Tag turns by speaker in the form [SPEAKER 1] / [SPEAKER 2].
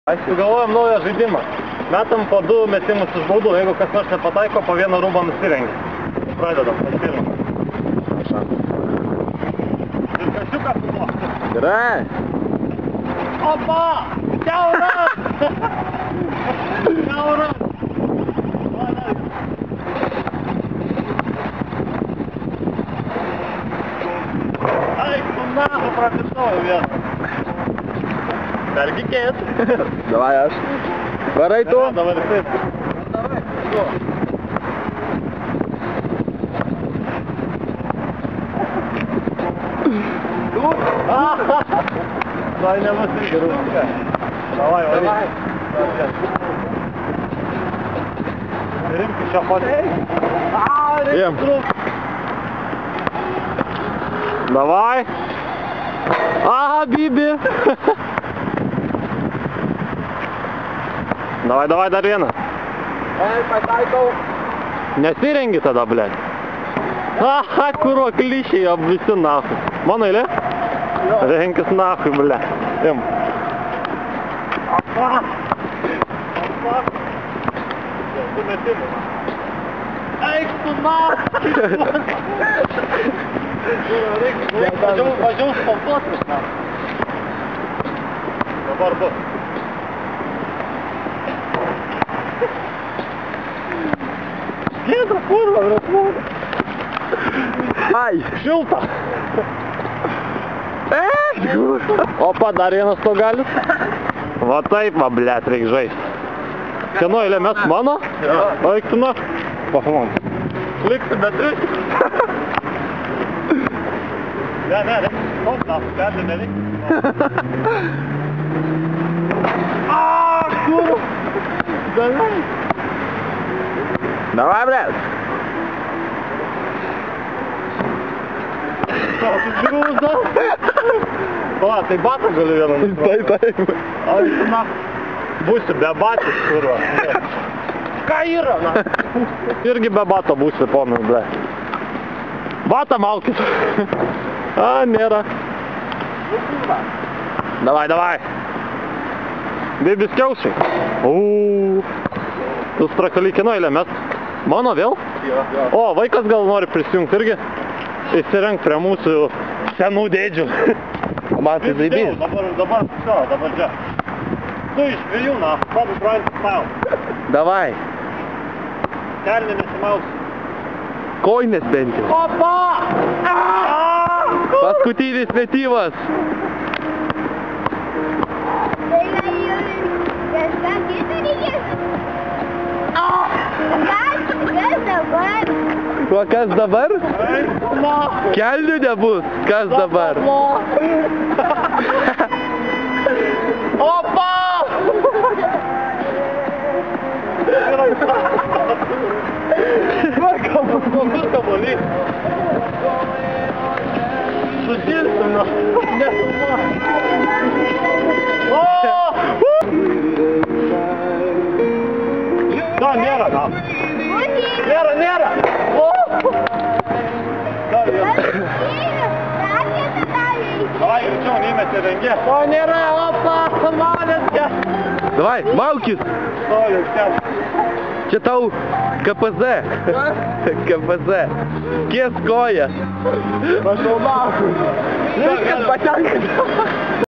[SPEAKER 1] Sugalvojom naują žaidimą. Metam po 2 metimus iš baudų. Jeigu kas nors nepataiko, po 1 rūbą nusirengia. Pradedam, pasipirmą. Ir kašiukas buvo.
[SPEAKER 2] Gerai.
[SPEAKER 1] Opa! Siauras! Siauras! Eik, tu nahu prapistojau vieną. Pergikėt.
[SPEAKER 2] Davai aš. Varai tu.
[SPEAKER 1] Dabar taip. Davai. Давай не мысли, ручка. Давай, вали. Римки сейчас ходит. Римки. Давай.
[SPEAKER 2] Ага, Биби.
[SPEAKER 1] Давай, давай, dar vieną.
[SPEAKER 2] Pataikau.
[SPEAKER 1] Nesirengi tada, blėt. Aha, kuro klišiai, jau visi nahui. Mano eilė? Renkis nahui, blėt. Im. Apa. Apa. Tu metimų. Eik tu nahui. Važiau spaltuotis, na. Dabar bus. Gėda, kurva, rasmūda.
[SPEAKER 2] Ai,
[SPEAKER 1] Šilta. Opa, dar vienas stogalis. Va taip, va, blėt, reik žaist. Kieno eilė mes mano? O eik tu na. Pafilmam. Liksi be 3. Ne, reik. Kopna, perlė nereik. Kurva. Galai.
[SPEAKER 2] Давай, блядь.
[SPEAKER 1] Grūza. Va, tai batą galiu vieną nusipirkti.
[SPEAKER 2] Taip.
[SPEAKER 1] Ai, tu na. Būsi be batis, kurva. Ką yra, na? Irgi be bato būsi, ponai, ble. Batą malkit. A, nėra. Davai. Bibis kiaušiai. Tu strakali kino eilė, mes. Mano vėl? O, vaikas gal nori prisijungti irgi? Įsirenk prie mūsų senų dėdžių.
[SPEAKER 2] Man tai zaibys.
[SPEAKER 1] Dabar čia. Tu iš 2, na, padu trying to smile.
[SPEAKER 2] Davai.
[SPEAKER 1] Kelnė nesimaus.
[SPEAKER 2] Koinės bent jau.
[SPEAKER 1] Opa!
[SPEAKER 2] Paskutinis metimas. O kas dabar? Kelnių nebus. Kas dabar?
[SPEAKER 1] Opa! Kur kamuolys? Susilsim, na. Nesuma. Da, nėra, na. Nėra. Davai, greičiau, neįmėsi rengė. O, nėra, opa, samanės, čia.
[SPEAKER 2] Davai, maukis.
[SPEAKER 1] Stoju, čia.
[SPEAKER 2] Čia tau KPZ. KPZ. Kies koja.
[SPEAKER 1] Prašau, maukis. Viskas patenka.